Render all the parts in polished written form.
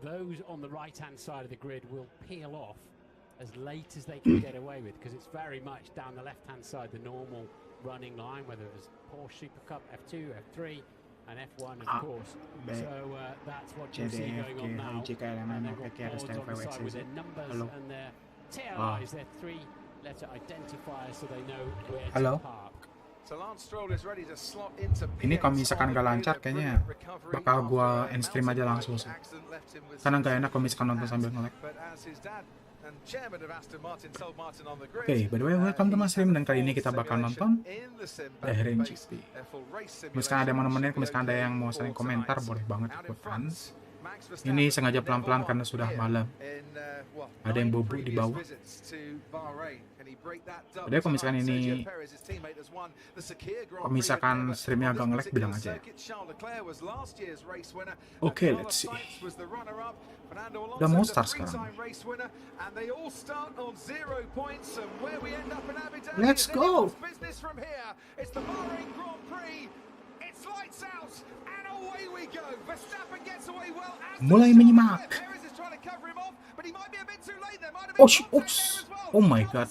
those on the right-hand side of the grid will peel off as late as they can get away with, because it's very much down the left-hand side, the normal running line, whether it was Porsche Super Cup, F2, F3, and F1, of course. So that's what you see going on now. And they've got boards on the side with their numbers and their TLIs, their three-letter identifiers, so they know where to park. Ini kalau misalkan gak lancar kayaknya bakal gua end stream aja langsung sih. Karena gak enak kalau misalkan nonton sambil nge-lag. Oke, by the way, welcome to my stream, dan kali ini kita bakal nonton Bahrain GP. Misalkan ada yang mau nemenin, misalkan ada yang mau sering komentar, boleh banget ikutan. Ini sengaja pelan-pelan karena sudah malam. Ada yang bubuk di bawah. Jadi kalau misalkan ini, kalau misalkan streamnya agak nge-lag, bilang aja ya. Oke, let's see. Udah mau start sekarang. Let's go. Mulai menyimak. Oh my god.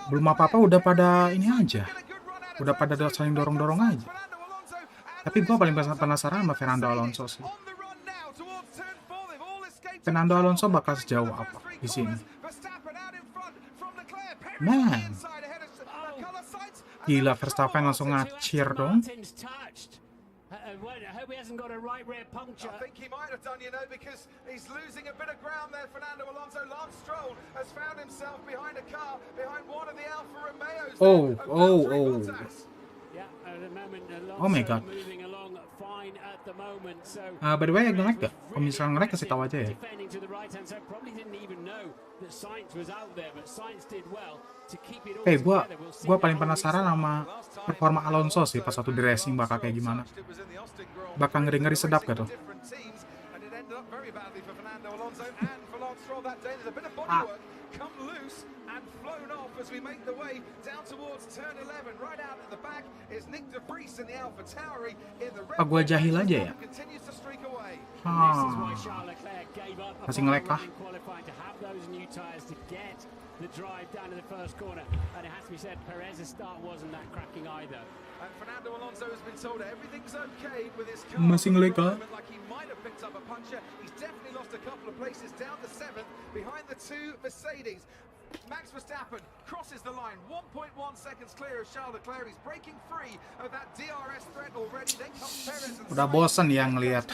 Belum apa-apa udah pada ini aja. Udah pada saling dorong-dorong aja. Tapi gua paling penasaran sama Fernando Alonso sih. Fernando Alonso bakal sejauh apa di sini? Man. Gila, Verstappen langsung ngacir dong. Oh my god. By the way, agak nge-lag gak? Kalau misalnya nge-lag kasih tahu aja ya. Gua paling penasaran sama performa Alonso sih pas waktu di racing bakal kayak gimana. Bakal ngeri-ngeri sedap gitu. Gua jahil aja ya. Masih nge-lag kah? The drive down to the first corner, and it has to be said, Perez's start wasn't that cracking either. And Fernando Alonso has been told everything's okay with his car. Masih nge-lag kah? Like he might have picked up a puncher. He's definitely lost a couple of places down to 7th behind the two Mercedes. Max Verstappen crosses the line, 1.1 seconds clear of Charles Leclerc. He's breaking free of that DRS threat already. Then comes Perez and udah bosan ya ngelihat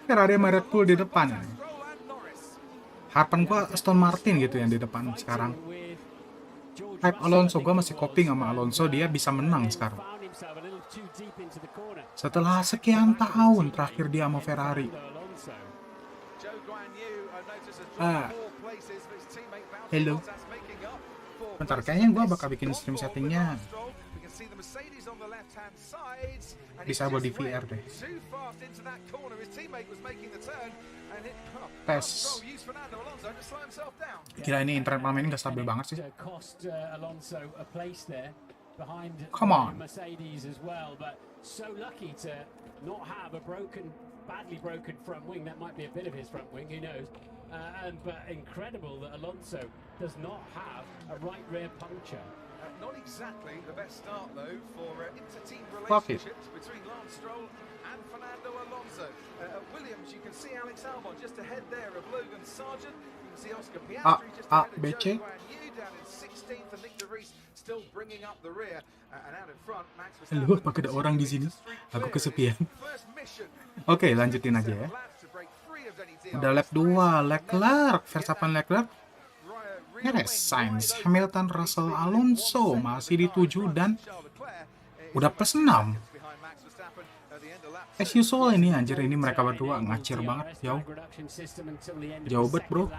Ferrari sama Red Bull di depan. Harapan gua Aston Martin gitu yang di depan sekarang. Hype Alonso, gua masih coping sama Alonso, dia bisa menang sekarang. Setelah sekian tahun terakhir dia sama Ferrari. Hello. Bentar, kayaknya gua bakal bikin stream settingnya disable di VR deh. Tes. Gila, ini internet malam ini gak stabil banget sih. Come on. Badly broken front wing, that might be a bit of his front wing, who knows. But incredible that Alonso does not have a right rear puncture. Not exactly the best start though for inter-team relationships between Lance Stroll and Fernando Alonso. Williams, you can see Alex Albon just ahead there of Logan Sargent. You can see Oscar Piastri just ahead of Joe Guanyu down in 16th, and Nick de Vries still bringing up the rear. And out in front, Max Verstappen. Halo, apakah ada orang di sini? Aku kesepian. Oke, lanjutin aja ya. Udah lap 2, Leclerc, Verstappen Leclerc. Perez, Sainz, Hamilton, Russell, Alonso masih di 7 dan udah plus 6. As usual ini anjir, ini mereka berdua ngacir banget, jauh. Jauh banget, bro.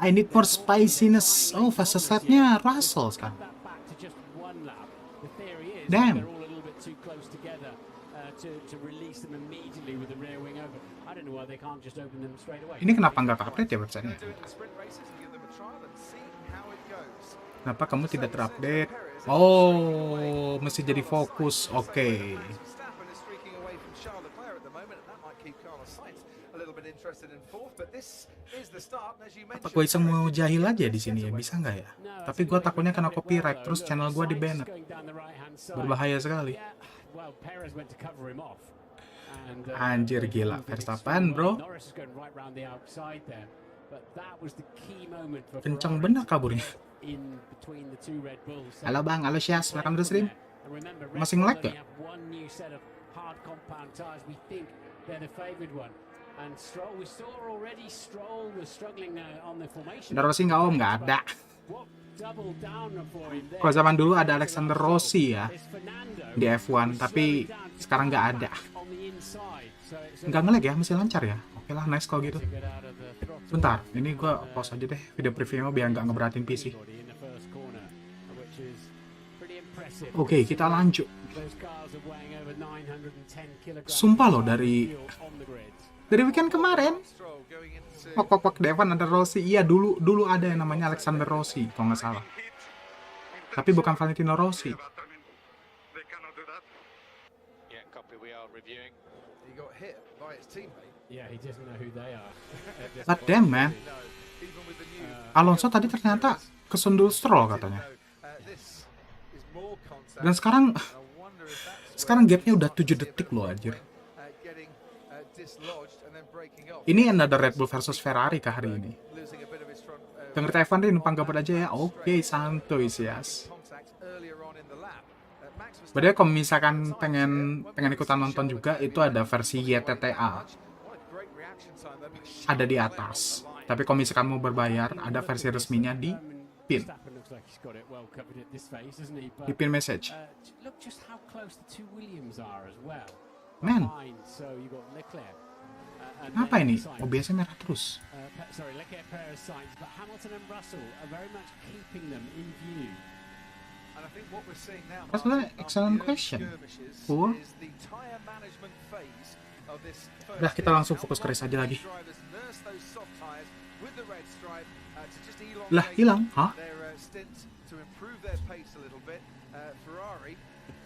I need more spiciness. Oh, fastest lap-nya Russell sekarang. Damn. Ini kenapa nggak update ya websitenya? Kenapa kamu tidak terupdate? Oh, mesti jadi fokus. Oke. Apa gue iseng mau jahil aja di sini ya? Bisa nggak ya? Tapi gue takutnya kena copyright, terus channel gue di ban. Berbahaya sekali. Anjir gila, Verstappen bro. Kencang bener kaburnya. Halo bang, halo Syas, welcome to stream. Masih nge-lag gak? Ada Rossi nggak om? Nggak ada. Kalau zaman dulu ada Alexander Rossi ya di F1, tapi sekarang nggak ada. Nggak nge-lag ya, masih lancar ya. Oke lah, nice kalau gitu. Bentar, ini gue pause aja deh video previewnya biar nggak ngeberatin PC. Oke, kita lanjut. Sumpah loh, dari weekend kemarin wak Devan ada Rossi. Iya, dulu ada yang namanya Alexander Rossi kalau nggak salah, tapi bukan Valentino Rossi. God damn man, Alonso tadi ternyata kesundul Stroll katanya. Dan sekarang gapnya udah 7 detik loh anjir. Ini another Red Bull versus Ferrari kah hari ini? Denger Evan Ryn, numpang gabut aja ya. Oke, santuy Sias. Padahal kalau misalkan pengen ikutan nonton juga, itu ada versi YTTA. Ada di atas. Tapi kalau misalkan mau berbayar, ada versi resminya di pin. Di pin message. Man, apa ini? OBS-nya merah terus. That's an excellent question. Cool. Udah, kita langsung fokus ke race aja lagi. Lah, hilang? Hah?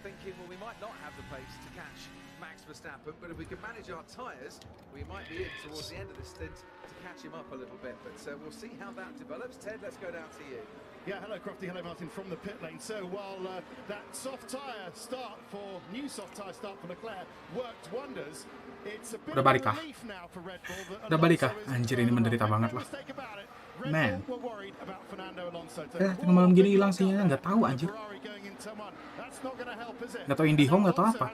Thinking, well, we might not have the pace to catch Max Verstappen, but if we can manage our tyres, we might be in towards the end of the stint to catch him up a little bit. But we'll see how that develops. Ted, let's go down to you. Yeah, hello Crofty, hello Martin from the pit lane. So while that new soft tyre start for Leclerc worked wonders, it's a bit of a relief now for Red Bull. Udah balik kah? Anjir, ini menderita banget lah. Man. Malam gini hilang sinyalnya, nggak tahu anjir. Nggak tahu IndyHome, nggak tahu apa.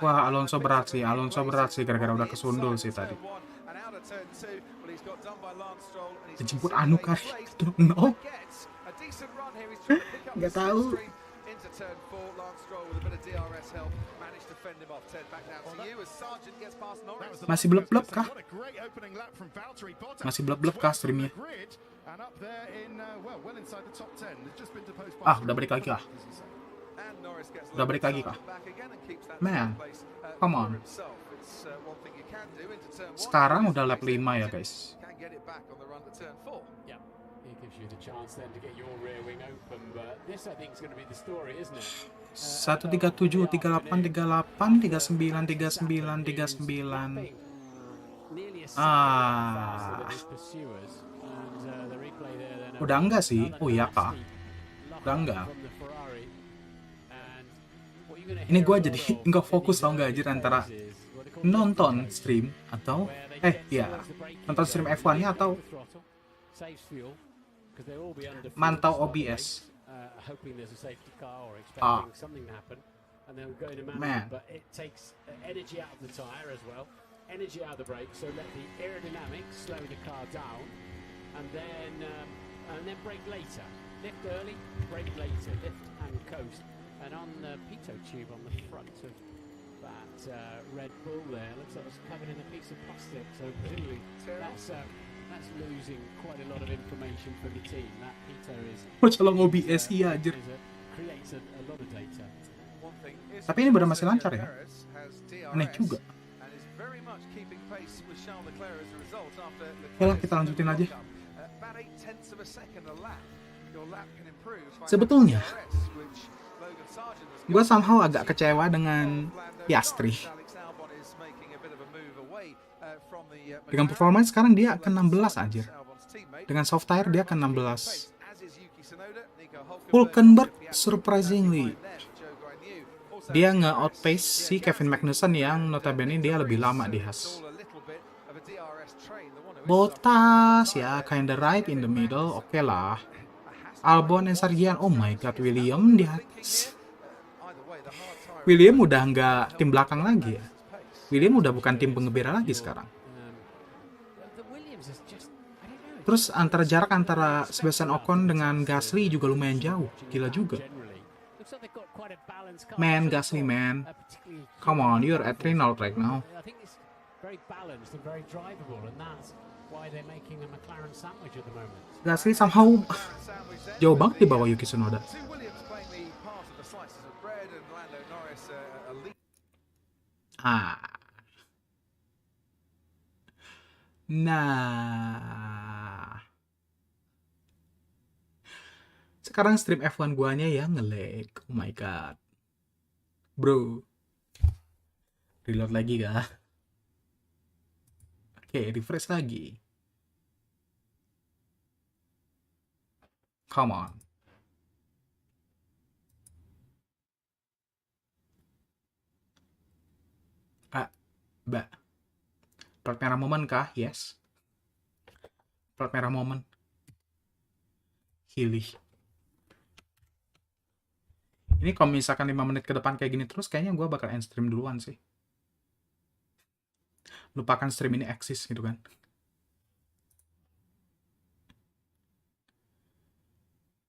Wah, Alonso berat sih gara-gara udah kesundul sih tadi. Dijemput anu kali itu, no? Nggak tahu. Masih blep-blep kah? Masih blep-blep kah streamnya? Ah, udah balik lagi kah? Man, come on. Sekarang udah lap 5 ya guys. 137, 38, 38, 39, 39, 39. Udah enggak sih? Oh iya kak. Udah enggak. Ini gue jadi nggak fokus tau nggak anjir antara nonton stream atau nonton stream F1-nya atau mantau OBS. Man. Energy out of the brake, so let the aerodynamics slow the car down, and then brake later. Lift early, brake later. Lift and coast. And on the pitot tube on the front of that Red Bull there, looks like it's covered in a piece of plastic. So presumably that's losing quite a lot of information for the team. That pitot is. Colong OBS iya anjir. Creates a lot of data. Tapi ini benar masih lancar ya. Aneh juga. very much keeping pace with Charles Leclerc as a result after Yalah, kita lanjutin aja. about 0.8 of a second a lap. Your lap can improve by Sebetulnya, DRS, which Logan Sargent has gue got. somehow agak kecewa dengan Piastri. Dengan performance sekarang dia ke 16 anjir. Dengan soft tire dia ke 16. Hulkenberg surprisingly dia nge-outpace si Kevin Magnussen yang notabene dia lebih lama di Haas. Bottas ya kinda right in the middle, oke lah. Albon and Sargent, oh my god, William di atas. William udah nggak tim belakang lagi ya. William udah bukan tim pengebira lagi sekarang. Terus jarak antara Sebastian Ocon dengan Gasly juga lumayan jauh. Gila juga. Man, Gasly, man. Come on, you're at Renault right now. Gasly somehow jauh banget di bawah Yuki Tsunoda. Nah. Sekarang stream F1 guanya yang nge-lag. Oh my god. Bro. Reload lagi kah? Oke, refresh lagi. Come on. Plat merah momen kah? Yes. Plat merah momen. Hilih. Ini kalau misalkan 5 menit ke depan kayak gini terus, kayaknya gue bakal end stream duluan sih. Lupakan stream ini eksis gitu kan.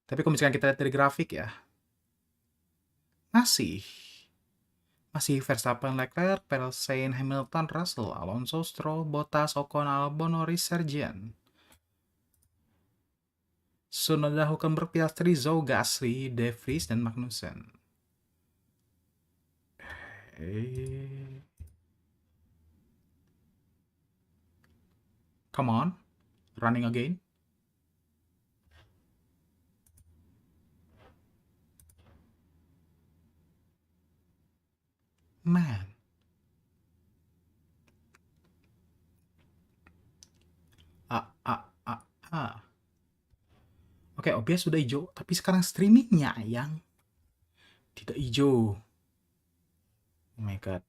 Tapi kalau misalkan kita lihat dari grafik ya, masih Verstappen, Leclerc, Perez, Hamilton, Russell, Alonso, Stroll, Bottas, Ocon, Albon, Norris, Sargent, Tsunoda, Hulkenberg, Piastri, Zhou, Gasly, De Vries, dan Magnussen. Come on, running again. Man. Oke, OBS sudah hijau, tapi sekarang streamingnya yang tidak hijau. Oh my god.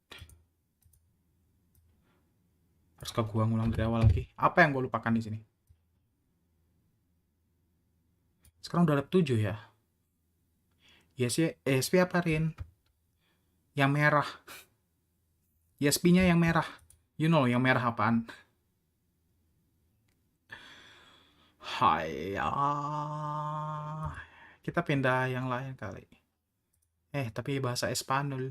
Haruskah gua ngulang dari awal lagi? Apa yang gua lupakan di sini? Sekarang udah lap 7 ya. ESP apa, Ryn? Yang merah. ESP-nya yang merah. You know yang merah apaan? Hai. Kita pindah yang lain kali. Tapi bahasa Espanyol.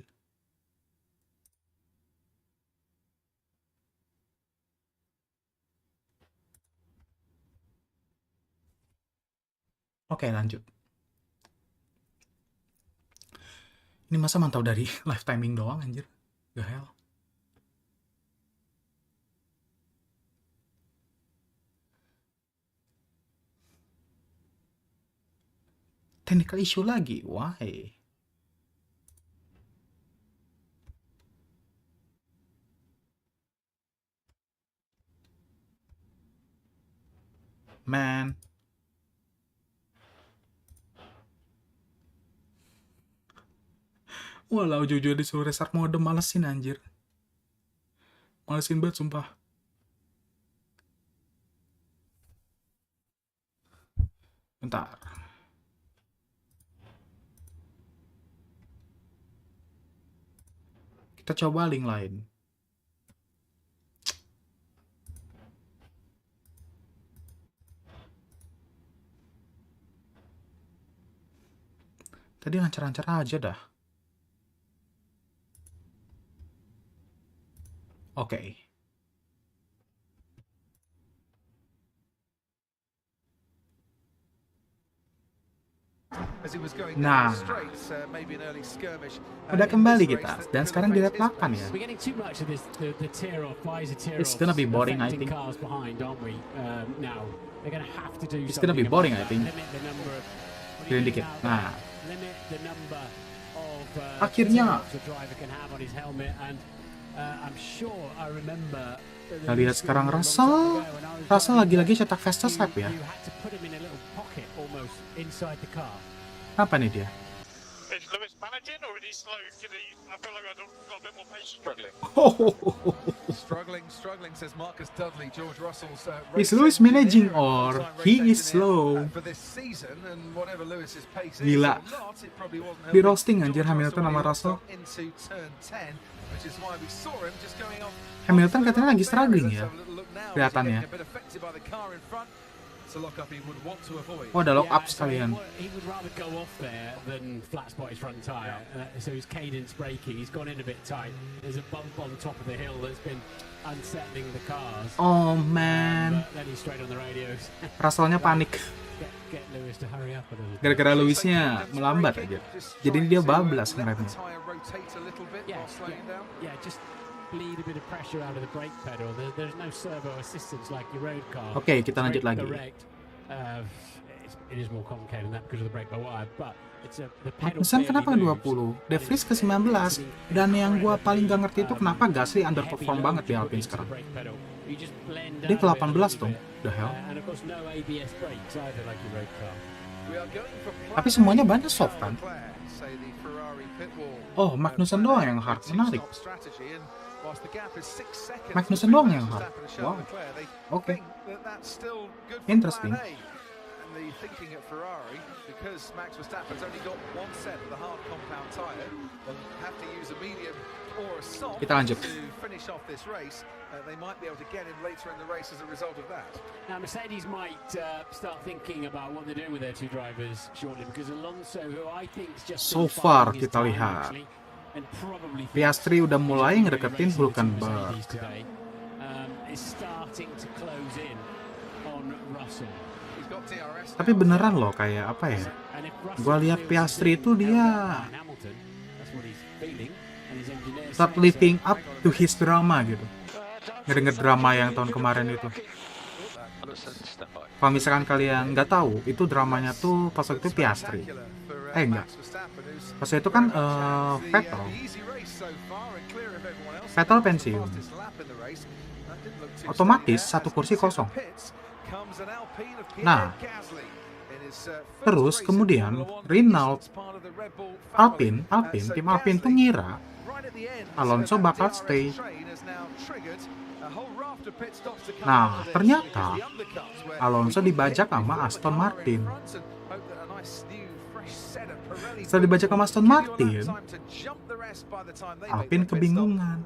Oke, lanjut. Ini masa mantau dari live timing doang, anjir. The hell. Technical issue lagi? Why? Man. Walau jujur disuruh restart mode, malesin anjir. Malesin banget sumpah. Bentar. Kita coba link lain. Tadi lancar-lancar aja dah. Oke. Nah, udah kembali kita, dan sekarang di lap 8 ya. It's gonna be boring, I think. It's gonna be boring, I think. Kirim dikit. Nah, akhirnya kita lihat sekarang Rasa lagi-lagi cetak fastest lap ya. Apa nih dia? Is Lewis managing or he is slow? Gila. Di roasting anjir Hamilton sama Russell. Hamilton katanya lagi struggling ya, kelihatannya. Oh, ada lock up sekalian. Oh man, Russell-nya panik. Gara-gara Lewisnya melambat aja. Jadi dia bablas ngeremnya. Oke, kita lanjut lagi. Magnussen kenapa 20? De Vries ke 19. Dan yang gua paling gak ngerti itu kenapa Gasly underperform banget di Alpine sekarang. Dia ke 18 dong. The hell? Tapi semuanya banyak soft kan? Oh, Magnussen doang yang hard. Menarik. Magnussen doang yang hard. Wow. Oke. Interesting. Kita lanjut. Now Mercedes might start thinking about what they're doing with their two drivers shortly because Alonso, who I think is just so far kita lihat Piastri udah mulai ngedeketin Hulkenberg. Tapi beneran loh, kayak apa ya? Gua lihat Piastri itu dia start living up to his drama gitu. Ngedenger drama yang tahun kemarin itu. Kalau misalkan kalian nggak tahu, itu dramanya tuh pas waktu itu Piastri. Enggak. Pas itu kan Vettel pensiun. Otomatis satu kursi kosong. Nah, terus kemudian Renault Alpine, tim Alpine tuh ngira Alonso bakal stay. Nah, ternyata Alonso dibajak sama Aston Martin. Setelah dibajak sama Aston Martin, Alpine kebingungan.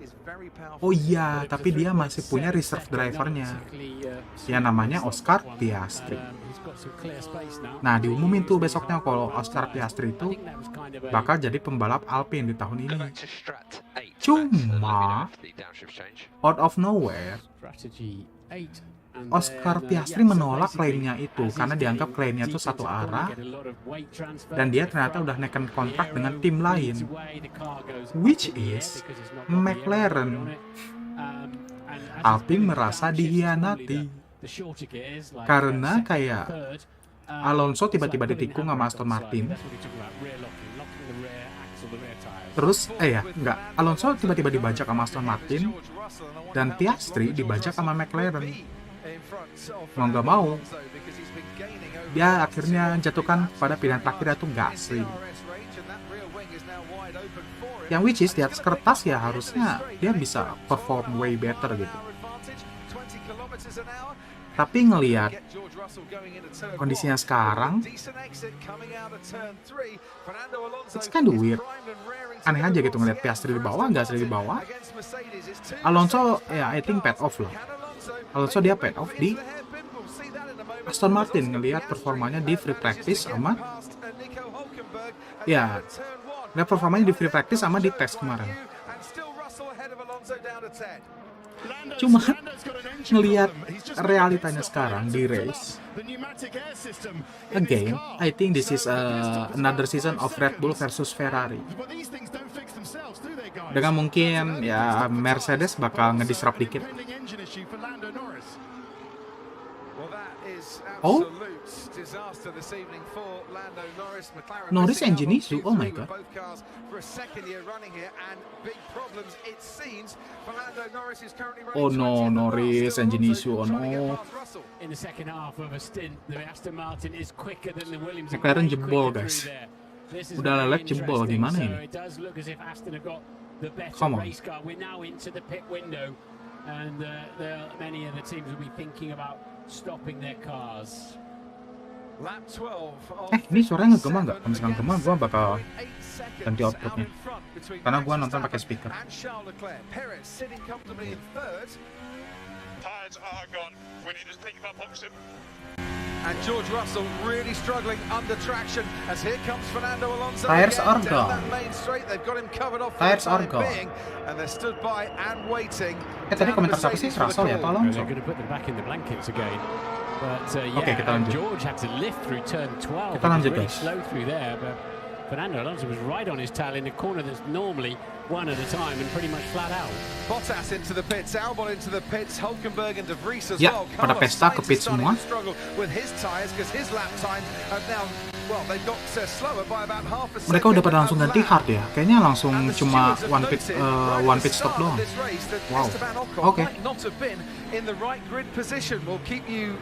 Oh iya, tapi dia masih punya reserve drivernya, yang namanya Oscar Piastri. Nah, diumumin tuh besoknya kalau Oscar Piastri itu bakal jadi pembalap Alpine di tahun ini. Cuma, out of nowhere, Oscar Piastri menolak klaimnya itu karena dianggap klaimnya itu satu arah dan dia ternyata udah neken kontrak dengan tim lain, which is McLaren. Alpine merasa dihianati karena kayak Alonso tiba-tiba ditikung sama Aston Martin. Terus, Alonso tiba-tiba dibajak sama Aston Martin dan Piastri dibajak sama McLaren. Mau nggak mau, dia akhirnya jatuhkan pada pilihan terakhir yaitu Gasly. Yang which is di atas kertas ya harusnya dia bisa perform way better gitu. Tapi ngelihat kondisinya sekarang, it's kind of weird. Aneh aja gitu ngelihat Piastri di bawah, Gasly di bawah. Alonso ya I think paid off lah. Alonso dia paid off di Aston Martin ngelihat performanya di free practice sama di free practice sama di tes kemarin. Cuma ngelihat realitanya sekarang di race, again, I think this is another season of Red Bull versus Ferrari. Dengan mungkin ya Mercedes bakal ngedisrupt dikit. Oh, Norris engine issue. Oh my god. Oh no, Norris engine issue. Oh no. McLaren jebol guys. Udah lelek jebol, gimana ini? Come on. And many of the teams will be thinking about stopping their cars. Ini suaranya ngegema nggak? Kalau misalkan gema, gue bakal ganti outputnya. Karena gue nonton pakai speaker. And George Russell really struggling under traction as here comes Fernando Alonso. Tires are gone. They've got him covered off. Tires are gone. And they're stood by and waiting. Tadi komentar siapa sih? Russell ya, tolong. They're going to put them back in the blankets again. But Oke, kita lanjut. George had to lift through turn 12. Kita lanjut really guys. slow through there, but Fernando Alonso was right on his tail in a corner that's normally one at a time and pretty much flat out. Bottas into the pits, Albon into the pits, Hulkenberg and De Vries as Ya, well. pada pesta ke pit semua. With his tires because his lap times have now, well, they've got slower by about half a second. Mereka udah pada langsung ganti hard ya. Kayaknya langsung cuma one pit stop doang. Wow. Oke. Not have been in the right grid position. Will keep you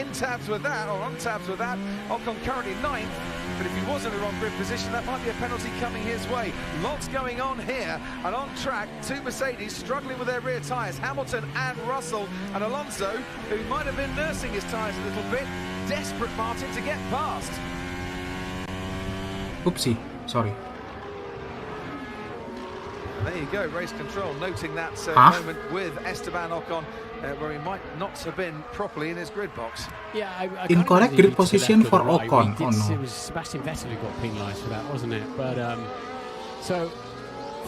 in tabs with that, or on tabs with that. Ocon currently 9th, but if he was in the wrong grid position, that might be a penalty coming his way. Lots going on here, and on track, two Mercedes struggling with their rear tyres, Hamilton and Russell, and Alonso, who might have been nursing his tyres a little bit, desperate, Martin, to get past. Oopsie, sorry. There you go, race control, noting that moment with Esteban Ocon, where he might not have been properly in his grid box. Yeah, Incorrect grid position for Ocon. Oh no. It was Sebastian Vettel who got penalised for that, wasn't it? But so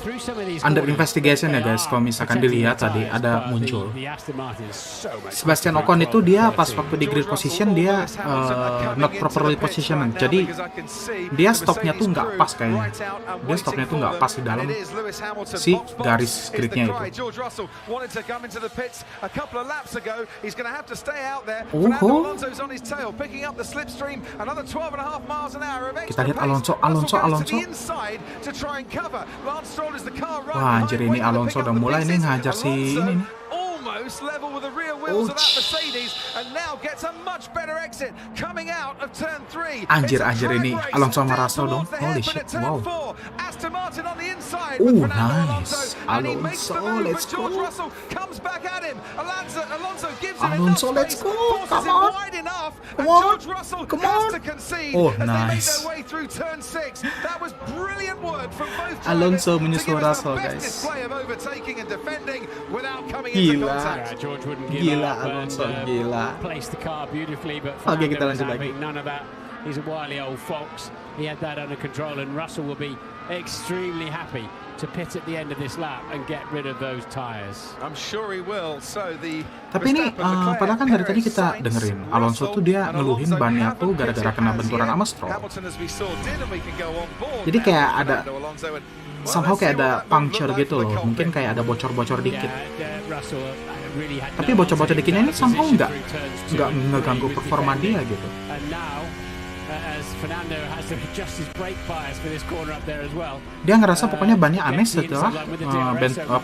through some of these Under investigation ya guys, kalau misalkan dilihat tadi ada muncul Sebastian Ocon itu dia pas waktu di grid position dia not properly positioned, jadi dia stopnya tuh nggak pas kayaknya, dia stopnya tuh nggak pas di dalam si garis gridnya itu. Kita lihat Alonso. Wah anjir, ini Alonso udah mulai nih ngajar si ini nih. Level with the rear wheels of that Mercedes and now gets a much better exit coming out of turn 3. Anjir ini Alonso sama Russell dong. Holy shit. Wow. Aston Martin on the inside. Nice. Alonso, let's go. Comes back at him. Alonso gives him Alonso, let's go. Come on. Come on. Oh, nice. That was brilliant work from both drivers. Alonso menyusul Russell, guys. Display of overtaking and defending without coming into contact. George wouldn't give Gila up Alonso, and, gila. Placed the car beautifully, but Oke, kita Fernando was lanjut lagi. having none of that. He's a wily old fox. He had that under control, and Russell will be extremely happy to pit at the end of this lap and get rid of those tires. I'm sure he will. So the Tapi ini padahal kan dari tadi kita dengerin Alonso tuh dia ngeluhin bannya tuh gara-gara kena benturan sama Stroll. Jadi kayak ada somehow kayak ada puncture gitu loh, mungkin kayak ada bocor-bocor dikit. Tapi bocor-bocor dikitnya ini somehow nggak ngeganggu performa dia gitu. Dia ngerasa pokoknya bannya aneh setelah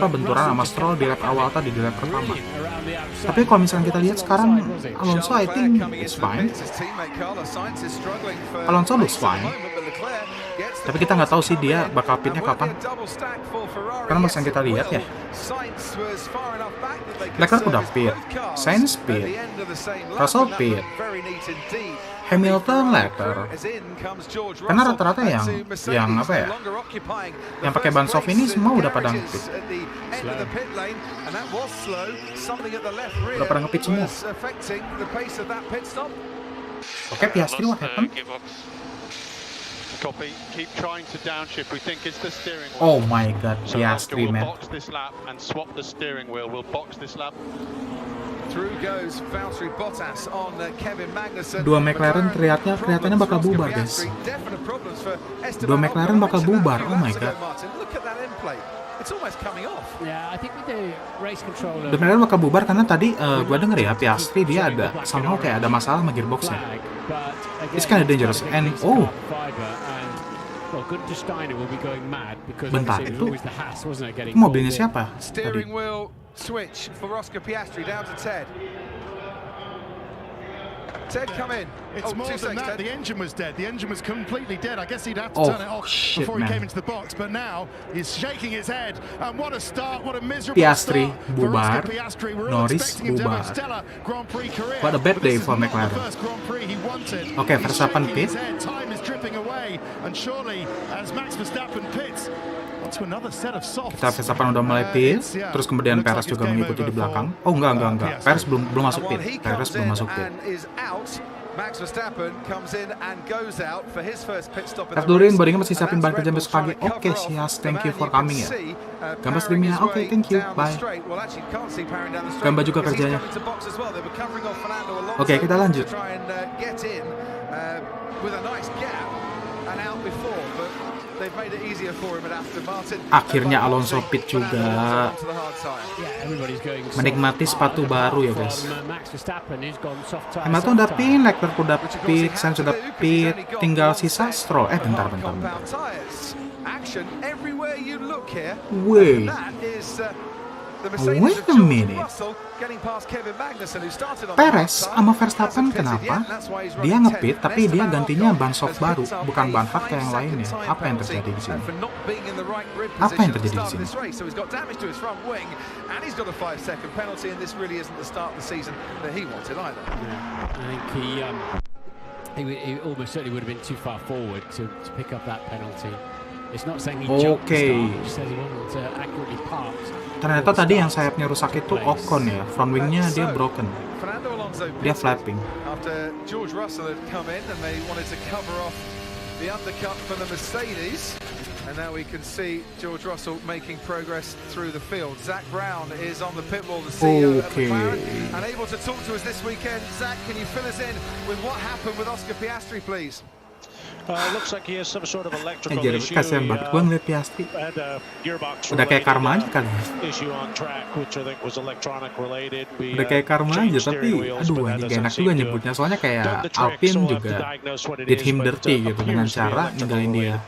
benturan sama Stroll di lap awal tadi, di lap pertama. Tapi kalau misalnya kita lihat sekarang Alonso, I think it's fine. Alonso looks fine. Tapi kita nggak tahu sih dia bakal pitnya kapan. Karena misalnya kita lihat ya, Leclerc udah pit, Sainz pit, Russell pit, Hamilton Leclerc. Karena rata-rata yang apa ya, yang pakai ban soft ini semua udah pada ngepit. Udah pada ngepit semua. Oke, Piastri what happened? Copy. Keep trying to downshift. We think it's the steering wheel. Oh my god, So Oscar Piastri will man. box this lap and swap the steering wheel. We'll box this lap. Through goes Valtteri Bottas on Kevin Magnussen. Dua McLaren kelihatannya bakal bubar, guys. Dua McLaren bakal bubar. Oh my god. Look at that end plate. It's almost coming off. Yeah, I think with the race controller. Dua McLaren bakal bubar karena tadi gua denger ya Piastri dia ada somehow kayak ada masalah sama gearboxnya. It's kind of dangerous. And bentar, itu mobilnya siapa tadi? Steering wheel switch for Oscar Piastri down to Ted. Ted, come in. It's more than that. The engine was dead. The engine was completely dead. I guess he'd have to turn it off before he came into the box. But now he's shaking his head. And what a start! What a miserable Piastri start bubar, for Piastri. We're all Norris expecting him to have a bubar. stellar Grand Prix career. What a bad day for But this is not McLaren. the first Grand Prix he wanted. Oke, He's Verstappen shaking pit. his head. Time is dripping away. And surely, as Max Verstappen pits, to another set of softs. Kita Verstappen udah mulai pit, terus kemudian Perez juga mengikuti di belakang. Oh enggak. Perez belum masuk pit. Perez belum masuk pit. Max Verstappen comes in and goes out for his first pit stop in the Durin, race. boardingnya masih siapin ban kerja besok pagi. Oke, Sias, thank you for coming ya. Gambar streamnya, oke, thank you, bye. Gambar juga kerjanya. Oke, kita lanjut. Akhirnya Alonso pit juga. Menikmati sepatu baru ya guys. Hamilton udah pit, Leclerc udah pit, Sainz udah pit, tinggal sisa Stroll. Bentar. Wait a minute. Perez sama Verstappen kenapa? Dia ngepit tapi dia gantinya ban soft baru, bukan ban hard kayak yang lainnya. Apa yang terjadi di sini? Apa yang terjadi di sini? He almost certainly would have been too far forward to pick up that penalty. It's not saying he jumped the start, it just says he wasn't accurately parked. Ternyata tadi yang sayapnya rusak itu Ocon ya, front wingnya dia broken, dia flapping. After George Russell had come in and they wanted to cover off the undercut for the Mercedes, and now we can see George Russell making progress through the field. Zach Brown is on the pit wall, the CEO of McLaren, and able to talk to us this weekend. Zach, can you fill us in with what happened with Oscar Piastri, please? Looks like he has some sort of electrical issue. Kasian banget gue ngeliat Piastri. Udah kayak karma aja kali. Udah kayak karma aja, tapi aduh ini gak enak juga nyebutnya. Soalnya kayak Alpine juga did him dirty gitu dengan cara ninggalin dia.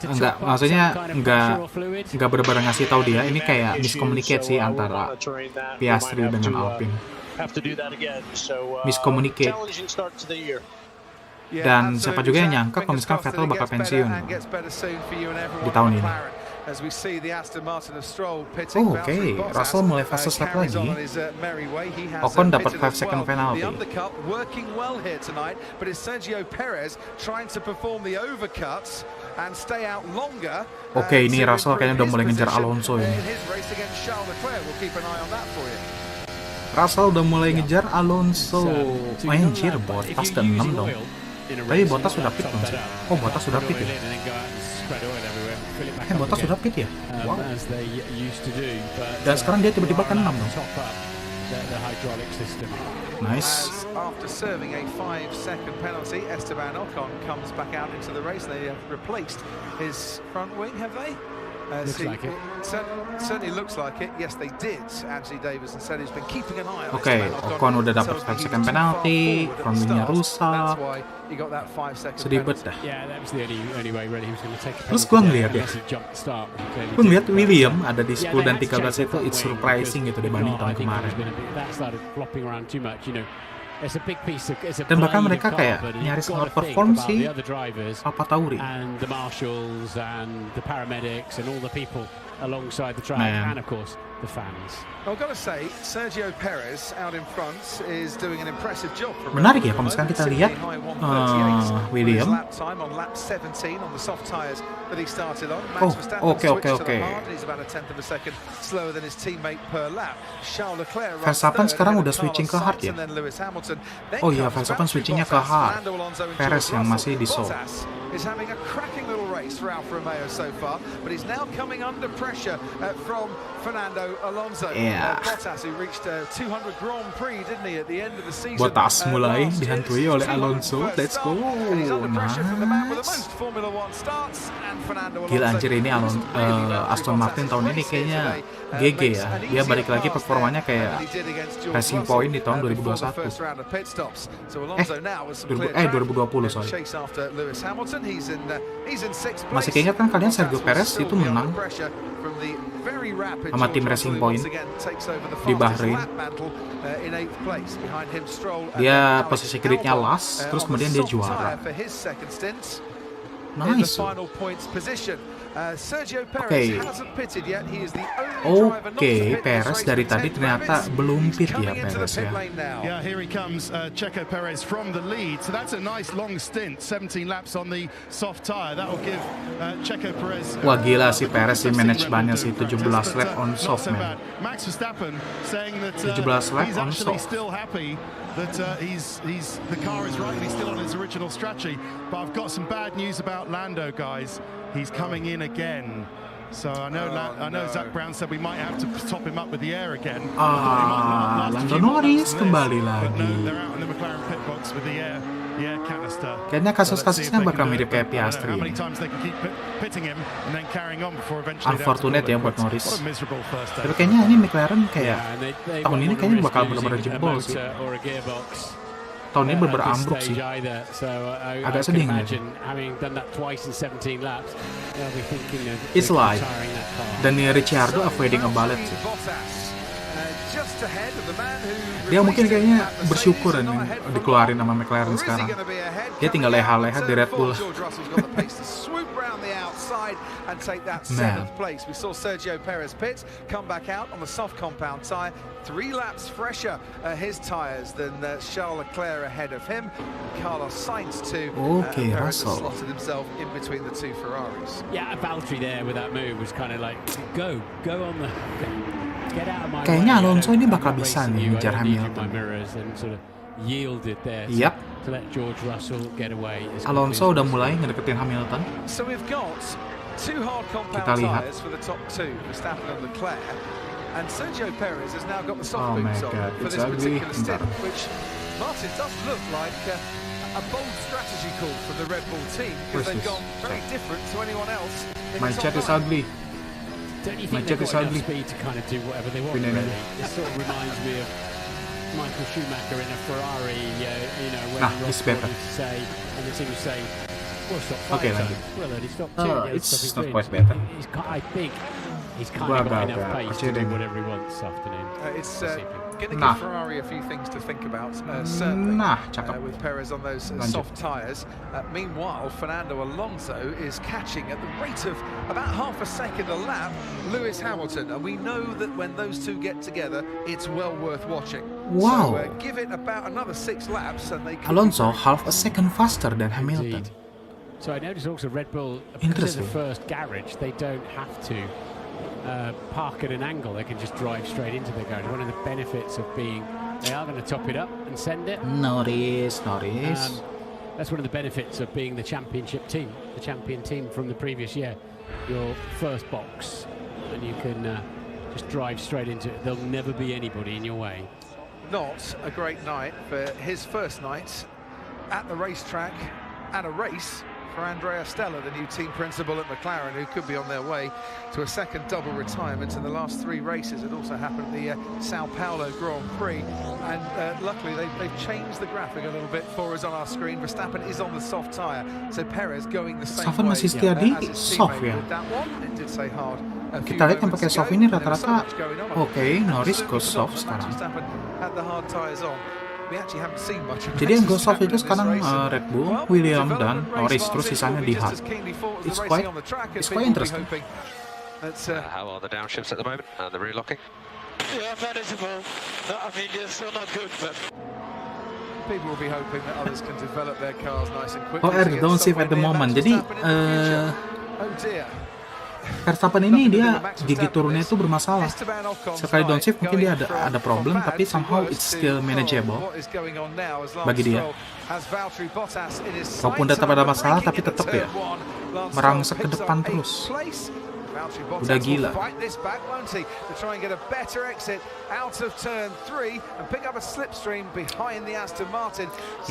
Enggak, maksudnya enggak bener-bener ngasih tahu dia. Ini kayak miscommunicate sih antara Piastri dengan Alpine. Miscommunicate. Dan siapa juga yang nyangka kalau misalkan Vettel bakal pensiun di tahun ini. Oke, Russell mulai fast lap lagi. Ocon dapat 5 second penalty. Oke, ini Russell kayaknya udah mulai ngejar Alonso ini. Russell udah mulai ngejar Alonso. Anjir, Bottas ke 6 dong. Tapi Bottas sudah pit dong sih. Oh, Bottas sudah pit ya? Bottas sudah pit ya? Wow. Dan sekarang dia tiba-tiba ke 6 dong. Nice. After serving a 5-second penalty, Esteban Ocon comes back out into the race. They have replaced his front wing, have they? Looks like it. Certainly looks like it. Yes, they did. Anthony Davis said he's been keeping an eye on Oke, Ocon udah dapat 5 second penalty, front wingnya rusak. Sedih banget dah. Terus gue ngeliat ya, gue ngeliat William ada di 10 dan 13 itu it's surprising gitu dibanding tahun kemarin. Dan bahkan mereka kayak nyaris outperform si Alfa Tauri. alongside the track, and of course the fans. I've got to say, Sergio Perez out in front is doing an impressive job. Menarik ya, kalau misalkan kita lihat William. Oke. Verstappen sekarang udah switching ke hard ya. Oh iya, Verstappen switchingnya ke hard. Perez yang masih di soft. Is having a cracking little race for Alfa Romeo so far, but he's now coming under pressure from Fernando Alonso. Bottas, who reached 200 Grand Prix, didn't he, at the end of the season? Bottas mulai dihantui oleh Alonso. Let's go. Nice. Gila anjir, ini Aston Martin tahun ini kayaknya GG ya. Dia balik lagi performanya kayak Racing Point di tahun 2021. 2020 sorry. Masih keinget kan kalian Sergio Perez itu menang sama tim Racing Point di Bahrain. Dia posisi gridnya last, terus kemudian dia juara. Nice. Oke, Perez dari tadi ternyata belum pit ya Perez ya. Yeah, here he comes, Checo Perez from the lead. So that's a nice long stint, 17 laps on the soft tire. That will give Checo Perez. Wah gila si Perez di manajemennya sih 17 lap on soft man. Max Verstappen saying that 17 lap he's on actually soft. still happy that the car is right and he's still on his original strategy. But I've got some bad news about Lando, guys. He's coming in again. So I know Zach Brown said we might have to top him up with the air again. Lando Norris kembali lagi. They're out in the McLaren pit box with the air canister. Kayaknya kasus-kasusnya bakal mirip kayak Piastri. Unfortunate ya buat Norris. Tapi kayaknya ini McLaren kayak tahun ini kayaknya bakal benar-benar jebol sih. Tahun ini bener-bener ambruk sih. Agak sedih nih. It's live. Daniel Ricciardo avoiding a bullet sih. Dia mungkin kayaknya bersyukur nih dikeluarin sama McLaren sekarang. Dia tinggal leha-leha di Red Bull. And take that seventh place. We saw Sergio Perez pit, come back out on the soft compound tyre, 3 laps fresher his tyres than Charles Leclerc ahead of him. Carlos Sainz too. Perez has slotted himself in between the two Ferraris. Yeah, Valtteri there with that move was kind of like go on the get out of my Kayaknya Alonso ini bakal bisa nih ngejar Hamilton. Yap. Alonso udah mulai ngedeketin Hamilton. Kita lihat. Oh my god, it's ugly. Bentar. Martin does look like a bold strategy call from the Red Bull team because they've gone very different to anyone else. My chat is ugly. My chat is ugly. Speed to kind of do whatever they want. Really. It sort of reminds me of Michael Schumacher in a Ferrari, when Ross wanted to say, and the team would say, well, stop okay, fighting. Well, it's not quite better. I think he's kind of got enough pace to do whatever he wants this afternoon. It's going to give Ferrari a few things to think about, certainly, with Perez on those soft tyres. Meanwhile, Fernando Alonso is catching at the rate of about half a second a lap Lewis Hamilton, and we know that when those two get together, it's well worth watching. Wow. So give it about another 6 laps and they Alonso half a second faster than Hamilton. So I noticed also Red Bull, because of the first garage, they don't have to park at an angle. They can just drive straight into the garage. One of the benefits of being, they are going to top it up and send it. Norris. That's one of the benefits of being the championship team, the champion team from the previous year. Your first box, and you can just drive straight into it. There'll never be anybody in your way. Not a great night for his first night at the racetrack, at a race for Andrea Stella, the new team principal at McLaren, who could be on their way to a second double retirement in the last 3 races. It also happened at the Sao Paulo Grand Prix, and luckily they've changed the graphic a little bit for us on our screen. Verstappen is on the soft tyre, so Perez going the same way. Masih setia di soft ya. Kita lihat yang pakai soft ini rata-rata Norris go soft sekarang. Jadi yang go soft itu sekarang Red Bull, William dan Norris, terus sisanya di hard. It's quite interesting. How are the downshifts at the moment and the rear locking? Yeah, manageable. I mean, they're still not good, but People will be hoping that others can develop their cars nice and quickly. Oh, don't save at the moment. Jadi Oh dear. Verstappen ini dia gigi turunnya itu bermasalah. Sekali downshift mungkin dia ada problem, tapi somehow it's still manageable bagi dia. Walaupun tetap ada masalah, tapi tetap ya merangsek ke depan terus. Udah gila.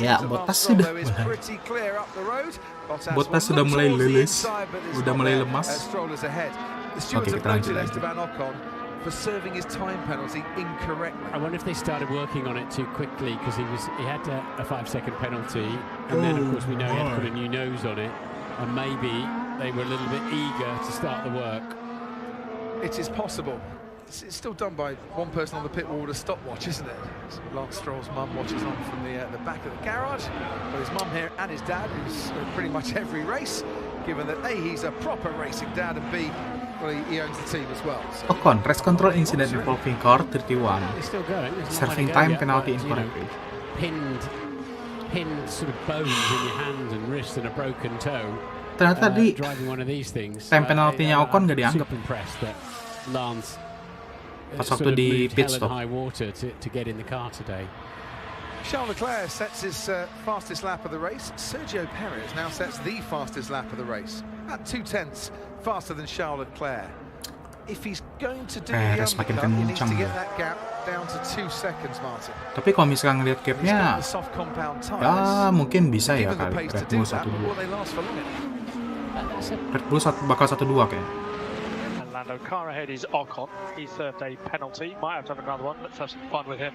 Ya, Bottas sudah mulai lilis, udah mulai lemas. Oke, kita lanjut lagi. For serving his time penalty incorrectly. I wonder if they started working on it too quickly because he had a 5-second penalty, and then of course we know he had to put a new nose on it, and maybe they were a little bit eager to start the work. It is possible. It's still done by one person on the pit wall with a stopwatch, isn't it? So Lance Stroll's mum watches on from the back of the garage. But his mum here and his dad, who's pretty much every race, given that A, he's a proper racing dad, and B, well, he owns the team as well. So. Ocon, race control incident involving car 31. It's still going. Serving time penalty incorrectly. Pinned sort of bones in your hands and wrists and a broken toe. Ternyata di driving one of these things. time penalty-nya Ocon nggak dianggap. Lance pas waktu di pit stop. High water to get in the car today. Charles Leclerc sets his fastest lap of the race. Sergio Perez now sets the fastest lap of the race. At 2/10 faster than Charles Leclerc. If he's going to do the undercut, he needs to get that gap down to 2 seconds, Martin. Tapi kalau misalkan ngeliat gapnya, ya mungkin bisa ya kali. Red Bull 1-2. Red Bull bakal 1-2 kayaknya. Lando, car ahead is Ocon. He served a penalty. Might have to have another one. Let's have some fun with him.